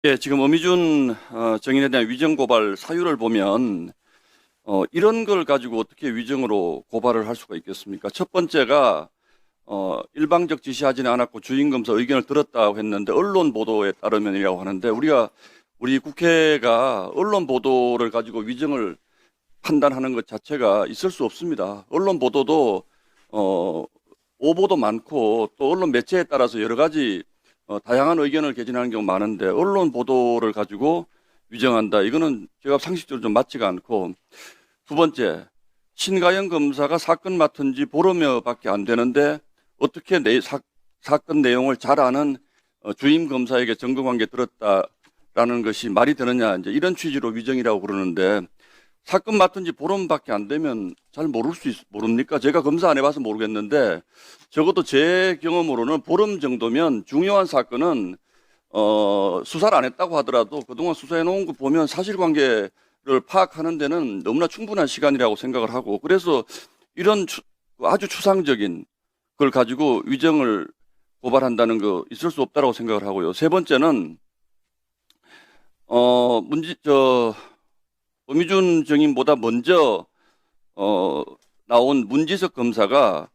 예, 지금 어미준 정인에 대한 위정 고발 사유를 보면 이런 걸 가지고 어떻게 위정으로 고발을 할 수가 있겠습니까? 첫 번째가 일방적 지시하지는 않았고 주임검사 의견을 들었다고 했는데 언론 보도에 따르면이라고 하는데 우리 국회가 언론 보도를 가지고 위정을 판단하는 것 자체가 있을 수 없습니다. 언론 보도도 어, 오보도 많고 또 언론 매체에 따라서 여러 가지 다양한 의견을 개진하는 경우 많은데 언론 보도를 가지고 위정한다. 이거는 제가 상식적으로 좀 맞지가 않고 두 번째 신가영 검사가 사건 맡은 지 보름여밖에 안 되는데 어떻게 사건 내용을 잘 아는 주임 검사에게 증거관계 들었다라는 것이 말이 되느냐 이제 이런 취지로 위정이라고 그러는데 사건 맡은 지 보름밖에 안 되면 잘 모릅니까? 제가 검사 안 해봐서 모르겠는데 적어도 제 경험으로는 보름 정도면 중요한 사건은 수사를 안 했다고 하더라도 그동안 수사해 놓은 거 보면 사실관계를 파악하는 데는 너무나 충분한 시간이라고 생각을 하고 그래서 이런 아주 추상적인 걸 가지고 위정을 고발한다는 거 있을 수 없다고 생각을 하고요. 세 번째는 어미준 증인보다 먼저 나온 문지석 검사가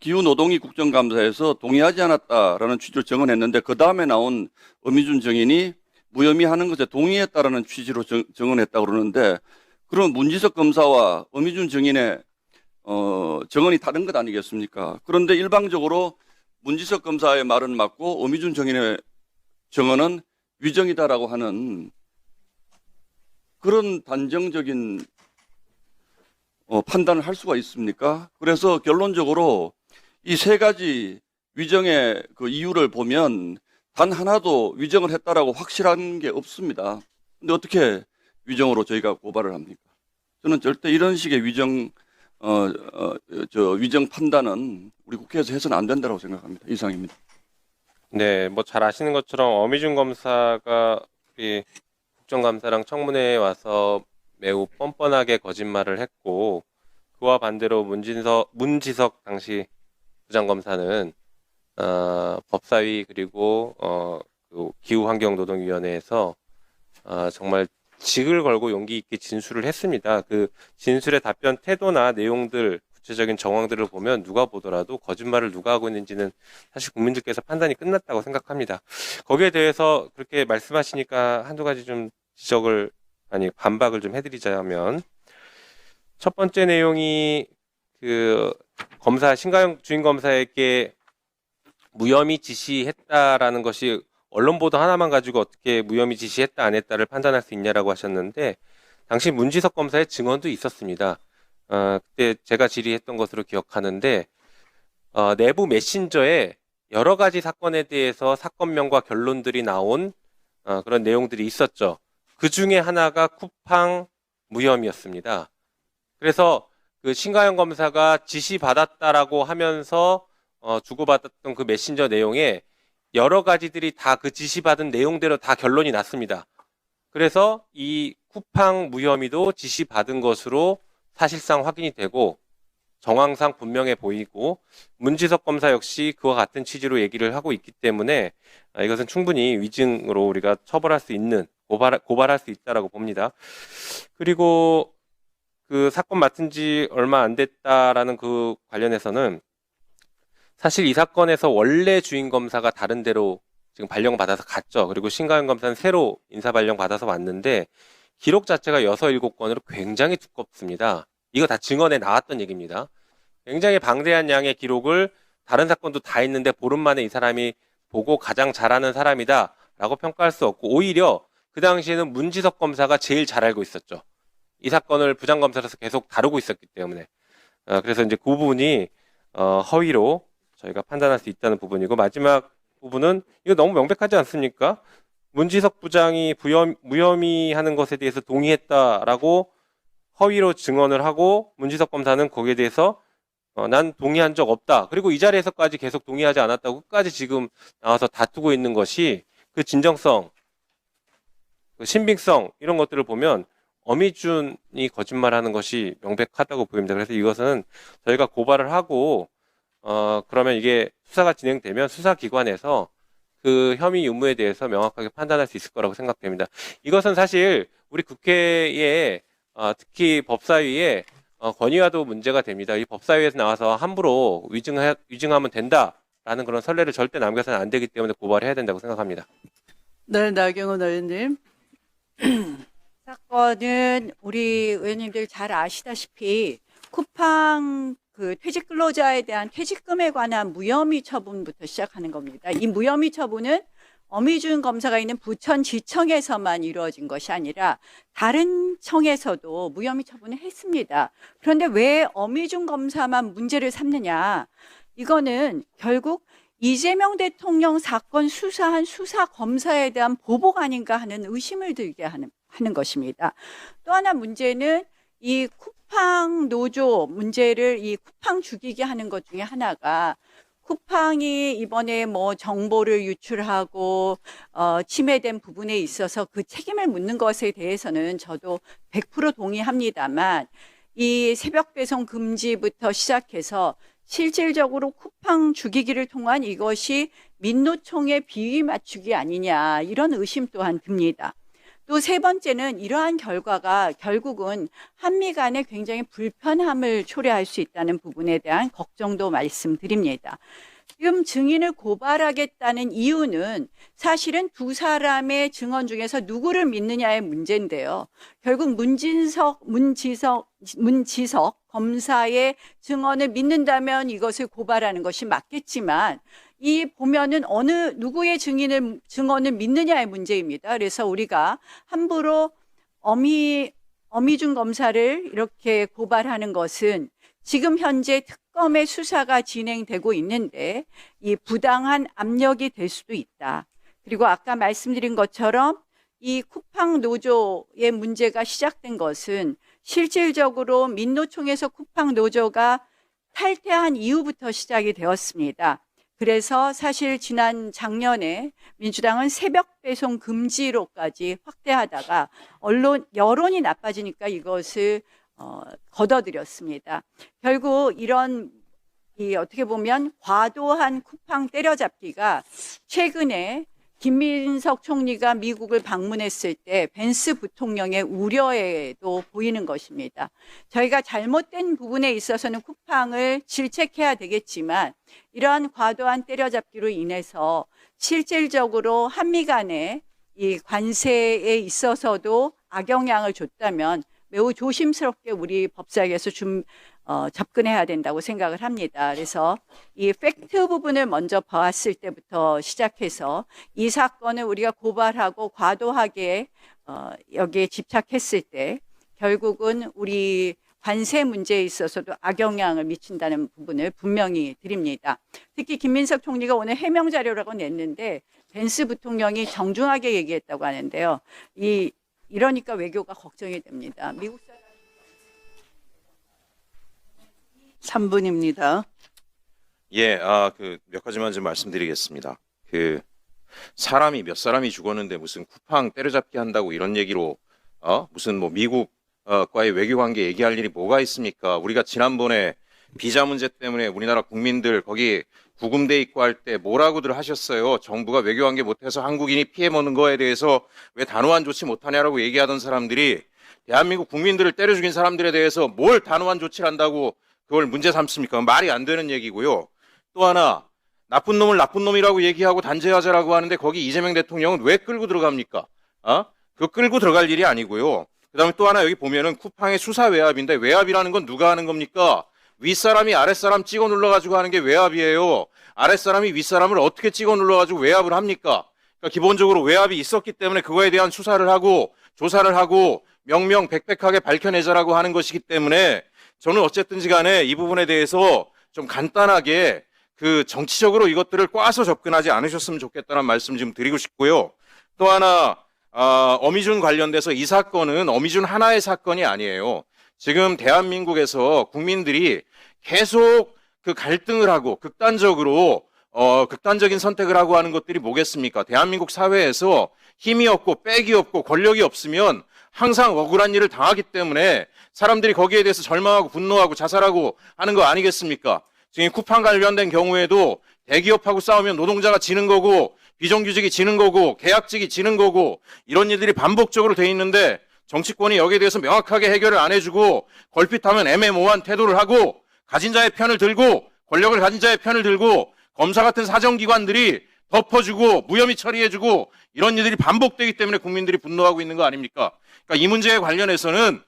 기후노동위 국정감사에서 동의하지 않았다라는 취지로 증언했는데 그 다음에 나온 어미준 증인이 무혐의하는 것에 동의했다라는 취지로 증언했다고 그러는데 그럼 문지석 검사와 어미준 증인의 증언이 다른 것 아니겠습니까? 그런데 일방적으로 문지석 검사의 말은 맞고 어미준 증인의 증언은 위정이다라고 하는 그런 단정적인 판단을 할 수가 있습니까? 그래서 결론적으로 이 세 가지 위정의 그 이유를 보면 단 하나도 위정을 했다라고 확실한 게 없습니다. 근데 어떻게 위정으로 저희가 고발을 합니까? 저는 절대 이런 식의 위정 판단은 우리 국회에서 해서는 안 된다고 생각합니다. 이상입니다. 네, 뭐 잘 아시는 것처럼 어미준 검사가 우리 국정감사랑 청문회에 와서 매우 뻔뻔하게 거짓말을 했고, 그와 반대로 문지석 당시 부장검사는 법사위 그리고 그 기후환경노동위원회에서 정말 직을 걸고 용기 있게 진술을 했습니다. 그 진술의 답변 태도나 내용들, 구체적인 정황들을 보면 누가 보더라도 거짓말을 누가 하고 있는지는 사실 국민들께서 판단이 끝났다고 생각합니다. 거기에 대해서 그렇게 말씀하시니까 한두 가지 좀 반박을 좀 해드리자면, 첫 번째 내용이 그 신가영 주임검사에게 무혐의 지시했다라는 것이 언론 보도 하나만 가지고 어떻게 무혐의 지시했다 안 했다를 판단할 수 있냐라고 하셨는데, 당시 문지석 검사의 증언도 있었습니다. 그때 제가 질의했던 것으로 기억하는데, 내부 메신저에 여러 가지 사건에 대해서 사건명과 결론들이 나온 그런 내용들이 있었죠. 그 중에 하나가 쿠팡 무혐의였습니다. 그래서 그 신가영 검사가 지시받았다라고 하면서 주고받았던 그 메신저 내용에 여러 가지들이 다 그 지시받은 내용대로 다 결론이 났습니다. 그래서 이 쿠팡 무혐의도 지시받은 것으로 사실상 확인이 되고 정황상 분명해 보이고, 문지석 검사 역시 그와 같은 취지로 얘기를 하고 있기 때문에 이것은 충분히 위증으로 우리가 처벌할 수 있는, 고발할 수 있다라고 봅니다. 그리고 그 사건 맡은 지 얼마 안 됐다라는 그 관련해서는 사실 이 사건에서 원래 주임 검사가 다른 데로 지금 발령받아서 갔죠. 그리고 신가영 검사는 새로 인사 발령 받아서 왔는데 기록 자체가 6, 7건으로 굉장히 두껍습니다. 이거 다 증언에 나왔던 얘기입니다. 굉장히 방대한 양의 기록을, 다른 사건도 다 있는데 보름 만에 이 사람이 보고 가장 잘하는 사람이다 라고 평가할 수 없고, 오히려 그 당시에는 문지석 검사가 제일 잘 알고 있었죠. 이 사건을 부장검사로서 계속 다루고 있었기 때문에. 그래서 이제 그 부분이 허위로 저희가 판단할 수 있다는 부분이고, 마지막 부분은 이거 너무 명백하지 않습니까? 문지석 부장이 무혐의하는 것에 대해서 동의했다라고 허위로 증언을 하고, 문지석 검사는 거기에 대해서 난 동의한 적 없다. 그리고 이 자리에서까지 계속 동의하지 않았다고 끝까지 지금 나와서 다투고 있는 것이, 그 진정성, 그 신빙성, 이런 것들을 보면 어미준이 거짓말하는 것이 명백하다고 보입니다. 그래서 이것은 저희가 고발을 하고 그러면 이게 수사가 진행되면 수사기관에서 그 혐의 유무에 대해서 명확하게 판단할 수 있을 거라고 생각됩니다. 이것은 사실 우리 국회에 특히 법사위에 건의와도 문제가 됩니다. 이 법사위에서 나와서 함부로 위증하면 된다라는 그런 선례를 절대 남겨서는 안 되기 때문에 고발해야 된다고 생각합니다. 네, 나경원 의원님. 사건은 우리 의원님들 잘 아시다시피 쿠팡 그 퇴직 근로자에 대한 퇴직금에 관한 무혐의 처분부터 시작하는 겁니다. 이 무혐의 처분은 어미준 검사가 있는 부천지청에서만 이루어진 것이 아니라 다른 청에서도 무혐의 처분을 했습니다. 그런데 왜 어미준 검사만 문제를 삼느냐? 이거는 결국 이재명 대통령 사건 수사한 수사 검사에 대한 보복 아닌가 하는 의심을 들게 하는 것입니다. 또 하나 문제는 이 쿠팡 노조 문제를 이 쿠팡 죽이게 하는 것 중에 하나가 쿠팡이 이번에 뭐 정보를 유출하고 침해된 부분에 있어서 그 책임을 묻는 것에 대해서는 저도 100% 동의합니다만 이 새벽 배송 금지부터 시작해서 실질적으로 쿠팡 죽이기를 통한 이것이 민노총의 비위 맞추기 아니냐 이런 의심 또한 듭니다. 또 세 번째는 이러한 결과가 결국은 한미 간에 굉장히 불편함을 초래할 수 있다는 부분에 대한 걱정도 말씀드립니다. 지금 증인을 고발하겠다는 이유는 사실은 두 사람의 증언 중에서 누구를 믿느냐의 문제인데요. 결국 문지석 검사의 증언을 믿는다면 이것을 고발하는 것이 맞겠지만 이 보면은 어느 누구의 증언을 믿느냐의 문제입니다. 그래서 우리가 함부로 어미준 검사를 이렇게 고발하는 것은 지금 현재 특검의 수사가 진행되고 있는데 이 부당한 압력이 될 수도 있다. 그리고 아까 말씀드린 것처럼 이 쿠팡 노조의 문제가 시작된 것은 실질적으로 민노총에서 쿠팡 노조가 탈퇴한 이후부터 시작이 되었습니다. 그래서 사실 지난 작년에 민주당은 새벽 배송 금지로까지 확대하다가 여론이 나빠지니까 이것을 걷어들였습니다. 결국 이런 어떻게 보면 과도한 쿠팡 때려잡기가 최근에 김민석 총리가 미국을 방문했을 때 벤스 부통령의 우려에도 보이는 것입니다. 저희가 잘못된 부분에 있어서는 쿠팡을 질책해야 되겠지만 이러한 과도한 때려잡기로 인해서 실질적으로 한미 간의 이 관세에 있어서도 악영향을 줬다면 매우 조심스럽게 우리 법사위에서 접근해야 된다고 생각을 합니다. 그래서 이 팩트 부분을 먼저 봤을 때부터 시작해서 이 사건을 우리가 고발하고 과도하게 여기에 집착했을 때 결국은 우리 관세 문제에 있어서도 악영향을 미친다는 부분을 분명히 드립니다. 특히 김민석 총리가 오늘 해명 자료라고 냈는데 벤스 부통령이 정중하게 얘기했다고 하는데요. 이러니까 외교가 걱정이 됩니다. 미국 사람 3분입니다. 예, 몇 가지만 좀 말씀드리겠습니다. 사람이 몇 사람이 죽었는데 무슨 쿠팡 때려잡기 한다고 이런 얘기로, 무슨 뭐 미국과의 외교 관계 얘기할 일이 뭐가 있습니까? 우리가 지난번에 비자 문제 때문에 우리나라 국민들 거기 구금돼 있고 할 때 뭐라고들 하셨어요? 정부가 외교 관계 못해서 한국인이 피해 보는 거에 대해서 왜 단호한 조치 못하냐라고 얘기하던 사람들이 대한민국 국민들을 때려 죽인 사람들에 대해서 뭘 단호한 조치를 한다고 그걸 문제 삼습니까? 말이 안 되는 얘기고요. 또 하나, 나쁜 놈을 나쁜 놈이라고 얘기하고 단죄하자라고 하는데 거기 이재명 대통령은 왜 끌고 들어갑니까? 그거 끌고 들어갈 일이 아니고요. 그 다음에 또 하나 여기 보면은 쿠팡의 수사 외압인데 외압이라는 건 누가 하는 겁니까? 윗사람이 아랫사람 찍어 눌러가지고 하는 게 외압이에요. 아랫사람이 윗사람을 어떻게 찍어 눌러가지고 외압을 합니까? 그러니까 기본적으로 외압이 있었기 때문에 그거에 대한 수사를 하고 조사를 하고 명명백백하게 밝혀내자라고 하는 것이기 때문에 저는 어쨌든지 간에 이 부분에 대해서 좀 간단하게 정치적으로 이것들을 꽈서 접근하지 않으셨으면 좋겠다는 말씀 좀 드리고 싶고요. 또 하나, 어미준 관련돼서 이 사건은 어미준 하나의 사건이 아니에요. 지금 대한민국에서 국민들이 계속 갈등을 하고 극단적인 선택을 하고 하는 것들이 뭐겠습니까? 대한민국 사회에서 힘이 없고 백이 없고 권력이 없으면 항상 억울한 일을 당하기 때문에 사람들이 거기에 대해서 절망하고 분노하고 자살하고 하는 거 아니겠습니까? 지금 쿠팡 관련된 경우에도 대기업하고 싸우면 노동자가 지는 거고 비정규직이 지는 거고 계약직이 지는 거고 이런 일들이 반복적으로 돼 있는데 정치권이 여기에 대해서 명확하게 해결을 안 해주고 걸핏하면 애매모호한 태도를 하고 가진 자의 편을 들고 권력을 가진 자의 편을 들고 검사 같은 사정기관들이 덮어주고 무혐의 처리해주고 이런 일들이 반복되기 때문에 국민들이 분노하고 있는 거 아닙니까? 그러니까 이 문제에 관련해서는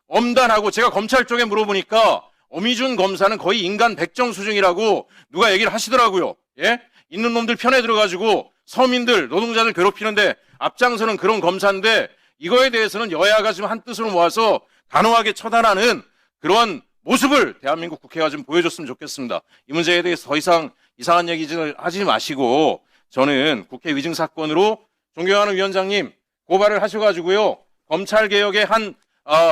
엄단하고 제가 검찰 쪽에 물어보니까 어미준 검사는 거의 인간 백정 수준이라고 누가 얘기를 하시더라고요. 예? 있는 놈들 편에 들어가지고 서민들, 노동자들 괴롭히는데 앞장서는 그런 검사인데 이거에 대해서는 여야가 지금 한뜻으로 모아서 단호하게 처단하는 그런 모습을 대한민국 국회가 좀 보여줬으면 좋겠습니다. 이 문제에 대해서 더 이상 이상한 얘기 하지 마시고 저는 국회 위증 사건으로 존경하는 위원장님 고발을 하셔가지고요. 검찰개혁의 한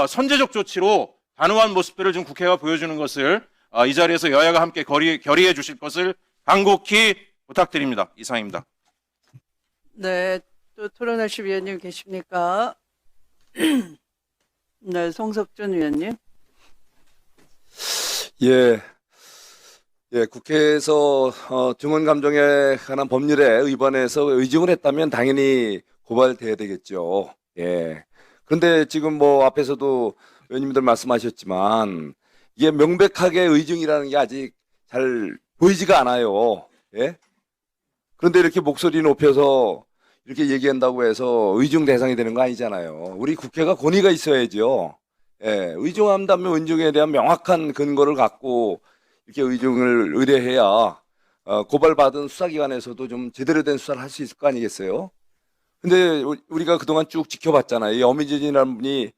선제적 조치로 단호한 모습들을 좀 국회가 보여주는 것을 이 자리에서 여야가 함께 결의해 주실 것을 간곡히 부탁드립니다. 이상입니다. 네, 또 토론하실 위원님 계십니까? 네, 송석준 위원님. 예, 국회에서 증언 감정에 관한 법률에 위반해서 의증을 했다면 당연히 고발돼야 되겠죠. 예. 그런데 지금 뭐 앞에서도 의원님들 말씀하셨지만 이게 명백하게 의증이라는 게 아직 잘 보이지가 않아요. 예. 그런데 이렇게 목소리 높여서 이렇게 얘기한다고 해서 의증 대상이 되는 거 아니잖아요. 우리 국회가 권위가 있어야죠. 예, 의증한다면 의증에 대한 명확한 근거를 갖고 이렇게 의증을 의뢰해야 고발받은 수사기관에서도 좀 제대로 된 수사를 할 수 있을 거 아니겠어요? 근데 우리가 그동안 쭉 지켜봤잖아요. 이 어미준이라는 분이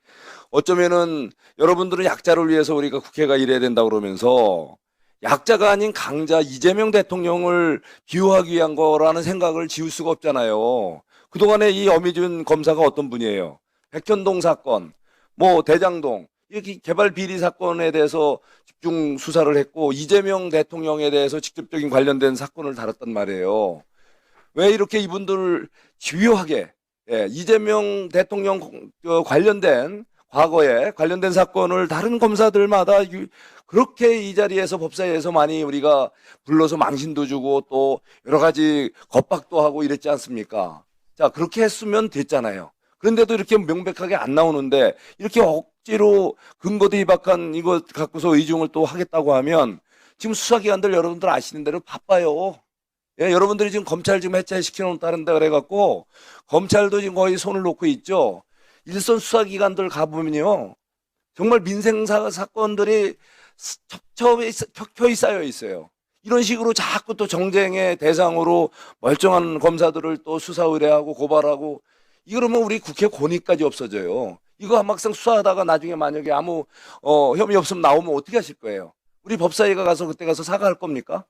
어쩌면은 여러분들은 약자를 위해서 우리가 국회가 일해야 된다고 그러면서 약자가 아닌 강자 이재명 대통령을 비호하기 위한 거라는 생각을 지울 수가 없잖아요. 그동안에 이 어미준 검사가 어떤 분이에요? 백현동 사건, 뭐 대장동 이렇게 개발 비리 사건에 대해서 집중 수사를 했고 이재명 대통령에 대해서 직접적인 관련된 사건을 다뤘단 말이에요. 왜 이렇게 이분들을 집요하게 이재명 대통령 관련된 과거에 관련된 사건을 다른 검사들마다 그렇게 이 자리에서 법사위에서 많이 우리가 불러서 망신도 주고 또 여러 가지 겁박도 하고 이랬지 않습니까? 자, 그렇게 했으면 됐잖아요. 그런데도 이렇게 명백하게 안 나오는데 이렇게 억지로 근거도 희박한 이거 갖고서 의중을 또 하겠다고 하면 지금 수사기관들 여러분들 아시는 대로 바빠요. 예, 여러분들이 지금 검찰 지금 해체시켜 놓는다는데 그래갖고 검찰도 지금 거의 손을 놓고 있죠. 일선 수사기관들 가보면요. 정말 민생사 사건들이 척척이 쌓여 있어요. 이런 식으로 자꾸 또 정쟁의 대상으로 멀쩡한 검사들을 또 수사 의뢰하고 고발하고 이러면 우리 국회 권위까지 없어져요. 이거 막상 수사하다가 나중에 만약에 아무 혐의 없으면 나오면 어떻게 하실 거예요? 우리 법사위가 가서 그때 가서 사과할 겁니까?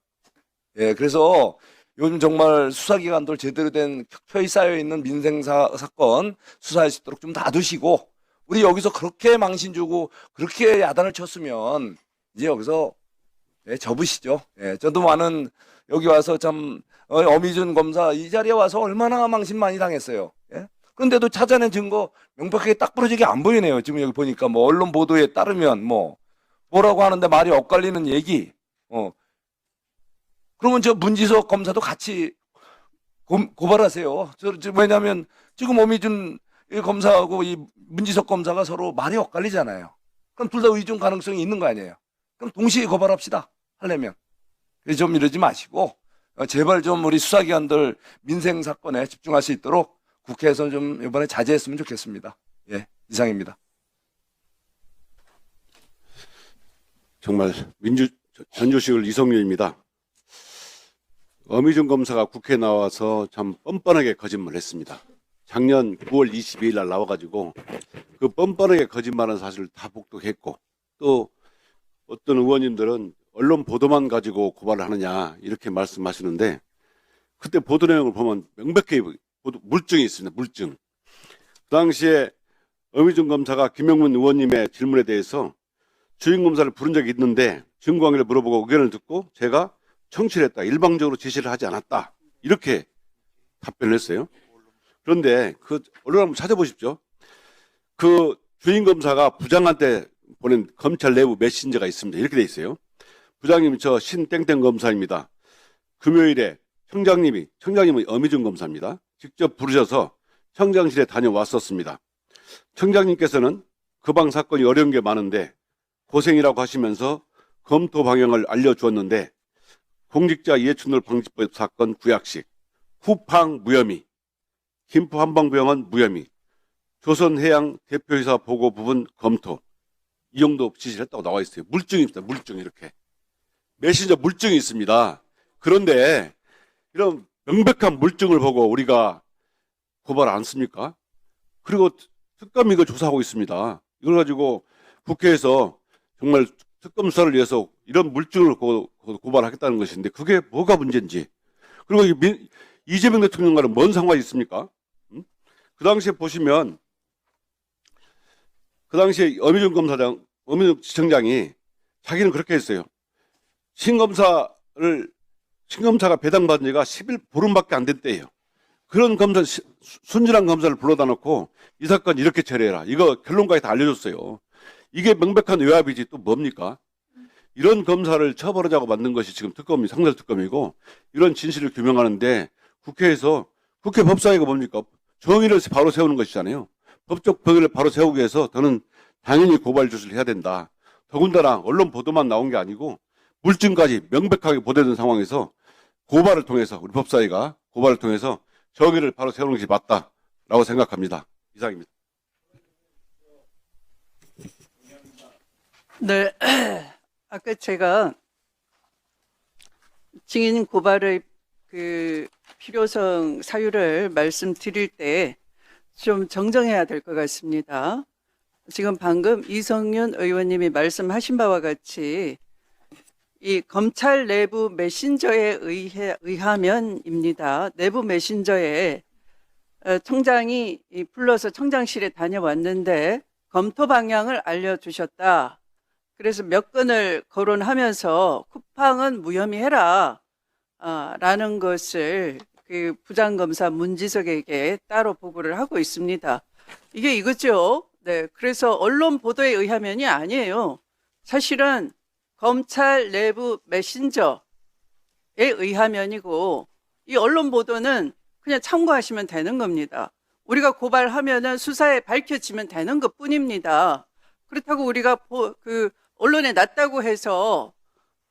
예, 그래서 요즘 정말 수사기관들 제대로 된 켜이 쌓여있는 민생사 사건 수사할 수 있도록 좀 놔두시고 우리 여기서 그렇게 망신 주고 그렇게 야단을 쳤으면 이제 여기서 접으시죠. 예, 저도 많은 여기 와서 참 어미준 검사 이 자리에 와서 얼마나 망신 많이 당했어요. 예? 그런데도 찾아낸 증거 명백하게 딱 부러지게 안 보이네요. 지금 여기 보니까 뭐 언론 보도에 따르면 뭐라고 하는데 말이 엇갈리는 얘기. 그러면 저 문지석 검사도 같이 고발하세요. 왜냐하면 지금 어미준 검사하고 이 문지석 검사가 서로 말이 엇갈리잖아요. 그럼 둘 다 의중 가능성이 있는 거 아니에요. 그럼 동시에 고발합시다. 하려면. 좀 이러지 마시고 제발 좀 우리 수사기관들 민생 사건에 집중할 수 있도록 국회에서 좀 이번에 자제했으면 좋겠습니다. 예, 이상입니다. 정말 전주시을 이성윤입니다. 어미준 검사가 국회에 나와서 참 뻔뻔하게 거짓말을 했습니다. 작년 9월 22일 날 나와가지고 그 뻔뻔하게 거짓말한 사실을 다 복독했고 또 어떤 의원님들은 언론 보도만 가지고 고발을 하느냐 이렇게 말씀하시는데 그때 보도 내용을 보면 명백히 물증이 있습니다. 물증. 그 당시에 어미준 검사가 김영문 의원님의 질문에 대해서 주임검사를 부른 적이 있는데 증거관계를 물어보고 의견을 듣고 제가 청취를 했다. 일방적으로 지시를 하지 않았다. 이렇게 답변을 했어요. 그런데 그 언론 한번 찾아보십시오. 그 주임검사가 부장한테 보낸 검찰 내부 메신저가 있습니다. 이렇게 돼 있어요. 부장님 저 신땡땡 검사입니다. 금요일에 청장님은 어미준 검사입니다. 직접 부르셔서 청장실에 다녀왔었습니다. 청장님께서는 그 방 사건이 어려운 게 많은데 고생이라고 하시면서 검토 방향을 알려주었는데 공직자 이해충돌 방지법 사건 구약식, 후팡 무혐의, 김포 한방병원 무혐의, 조선해양 대표이사 보고 부분 검토 이 정도 지시를 했다고 나와 있어요. 물증이 있습니다. 물증 이렇게. 메신저 물증이 있습니다. 그런데 이런 명백한 물증을 보고 우리가 고발 안 씁니까? 그리고 특검이 이거 조사하고 있습니다. 이걸 가지고 국회에서 정말 특검 수사를 위해서 이런 물증을 고발하겠다는 것인데 그게 뭐가 문제인지. 그리고 이재명 대통령과는 뭔 상관이 있습니까? 그 당시에 보시면 그 당시에 어미준 지청장이 자기는 그렇게 했어요. 신검사가 배당받은 지가 10보름밖에 안 된 때예요. 그런 순진한 검사를 불러다 놓고 이 사건 이렇게 처리해라. 이거 결론까지 다 알려줬어요. 이게 명백한 외압이지 또 뭡니까? 이런 검사를 처벌하자고 만든 것이 지금 상설특검이고 이런 진실을 규명하는데 국회에서 국회 법사위가 뭡니까? 정의를 바로 세우는 것이잖아요. 법적 병의를 바로 세우기 위해서 저는 당연히 고발 조치를 해야 된다. 더군다나 언론 보도만 나온 게 아니고 물증까지 명백하게 보도된 상황에서 고발을 통해서 우리 법사위가 고발을 통해서 정의를 바로 세우는 것이 맞다라고 생각합니다. 이상입니다. 네. 아까 제가 증인 고발의 그 필요성 사유를 말씀드릴 때 좀 정정해야 될 것 같습니다. 지금 방금 이성윤 의원님이 말씀하신 바와 같이 이 검찰 내부 메신저에 의하면입니다. 내부 메신저에 청장이 불러서 청장실에 다녀왔는데 검토 방향을 알려주셨다. 그래서 몇 건을 거론하면서 쿠팡은 무혐의해라 라는 것을 그 부장검사 문지석에게 따로 보고를 하고 있습니다. 이게 이거죠. 네, 그래서 언론 보도에 의하면이 아니에요. 사실은 검찰 내부 메신저에 의하면이고 이 언론 보도는 그냥 참고하시면 되는 겁니다. 우리가 고발하면은 수사에 밝혀지면 되는 것뿐입니다. 그렇다고 우리가 그 언론에 놨다고 해서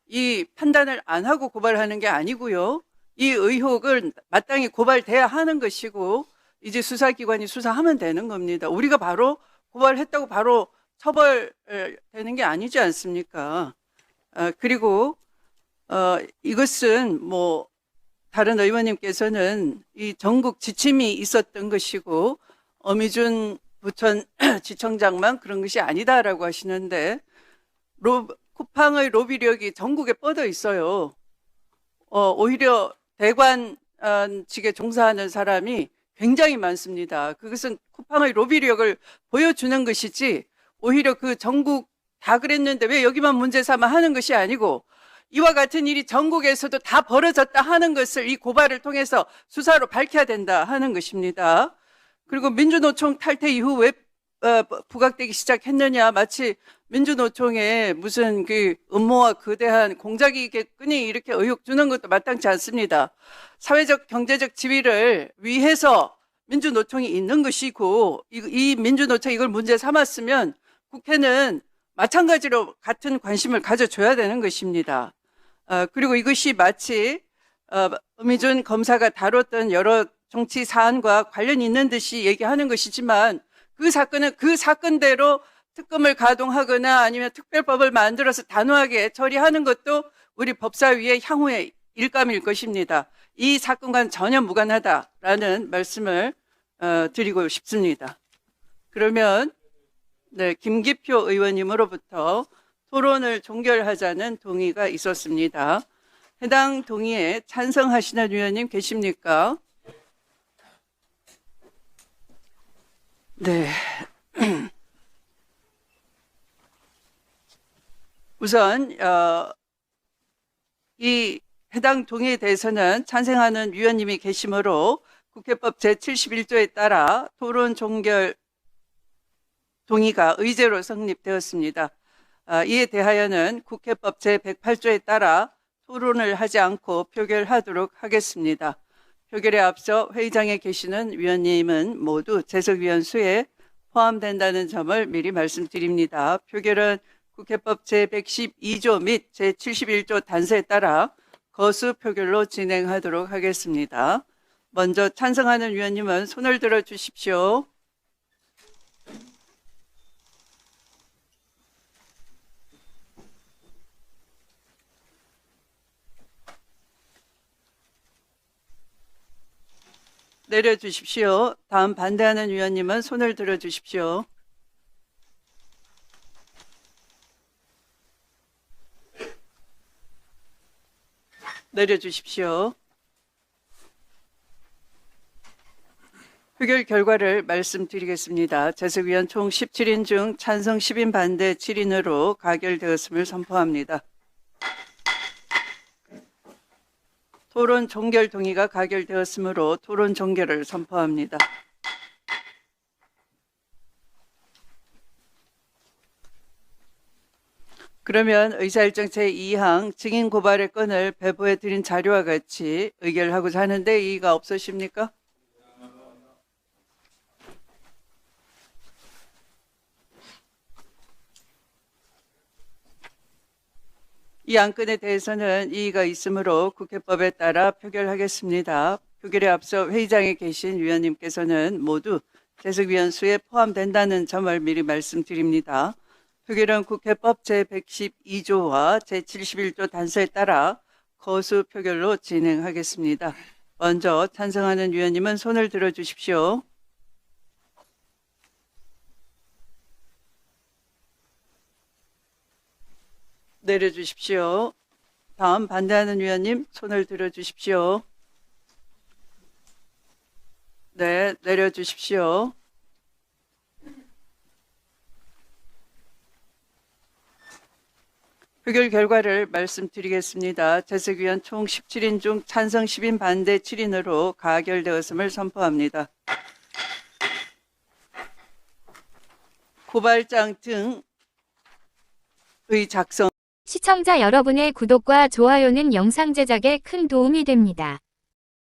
이 판단을 안 하고 고발하는 게 아니고요. 이 의혹은 마땅히 고발돼야 하는 것이고 이제 수사기관이 수사하면 되는 겁니다. 우리가 바로 고발했다고 바로 처벌되는 게 아니지 않습니까? 그리고 이것은 뭐 다른 의원님께서는 이 전국 지침이 있었던 것이고 어미준 부천 지청장만 그런 것이 아니다라고 하시는데 쿠팡의 로비력이 전국에 뻗어 있어요. 오히려 대관직에 종사하는 사람이 굉장히 많습니다. 그것은 쿠팡의 로비력을 보여주는 것이지 오히려 그 전국 다 그랬는데 왜 여기만 문제 삼아 하는 것이 아니고 이와 같은 일이 전국에서도 다 벌어졌다 하는 것을 이 고발을 통해서 수사로 밝혀야 된다 하는 것입니다. 그리고 민주노총 탈퇴 이후 왜 부각되기 시작했느냐, 마치 민주노총에 무슨 그 음모와 거대한 공작이익의 끈이 이렇게 의혹 주는 것도 마땅치 않습니다. 사회적 경제적 지위를 위해서 민주노총이 있는 것이고 이 민주노총이 이걸 문제 삼았으면 국회는 마찬가지로 같은 관심을 가져줘야 되는 것입니다. 그리고 이것이 마치 어미준 검사가 다뤘던 여러 정치 사안과 관련이 있는 듯이 얘기하는 것이지만 그 사건은 그 사건대로 특검을 가동하거나 아니면 특별법을 만들어서 단호하게 처리하는 것도 우리 법사위의 향후의 일감일 것입니다. 이 사건과는 전혀 무관하다라는 말씀을 드리고 싶습니다. 그러면 네, 김기표 의원님으로부터 토론을 종결하자는 동의가 있었습니다. 해당 동의에 찬성하시는 위원님 계십니까? 네. 우선 이 해당 동의에 대해서는 찬성하는 위원님이 계시므로 국회법 제71조에 따라 토론 종결 동의가 의제로 성립되었습니다. 이에 대하여는 국회법 제108조에 따라 토론을 하지 않고 표결하도록 하겠습니다. 표결에 앞서 회의장에 계시는 위원님은 모두 재석위원 수에 포함된다는 점을 미리 말씀드립니다. 표결은 국회법 제112조 및 제71조 단서에 따라 거수 표결로 진행하도록 하겠습니다. 먼저 찬성하는 위원님은 손을 들어 주십시오. 내려주십시오. 다음 반대하는 위원님은 손을 들어 주십시오. 내려주십시오. 표결 결과를 말씀드리겠습니다. 재석위원 총 17인 중 찬성 10인 반대 7인으로 가결되었음을 선포합니다. 토론 종결 동의가 가결되었으므로 토론 종결을 선포합니다. 그러면 의사일정 제2항 증인 고발의 건을 배부해 드린 자료와 같이 의결하고자 하는데 이의가 없으십니까? 이 안건에 대해서는 이의가 있으므로 국회법에 따라 표결하겠습니다. 표결에 앞서 회의장에 계신 위원님께서는 모두 재석위원 수에 포함된다는 점을 미리 말씀드립니다. 표결은 국회법 제112조와 제71조 단서에 따라 거수 표결로 진행하겠습니다. 먼저 찬성하는 위원님은 손을 들어 주십시오. 내려주십시오. 다음 반대하는 위원님 손을 들어 주십시오. 네, 내려주십시오. 표결 결과를 말씀드리겠습니다. 재석위원 총 17인 중 찬성 10인 반대 7인으로 가결되었음을 선포합니다. 고발장 등의 작성 시청자 여러분의 구독과 좋아요는 영상 제작에 큰 도움이 됩니다.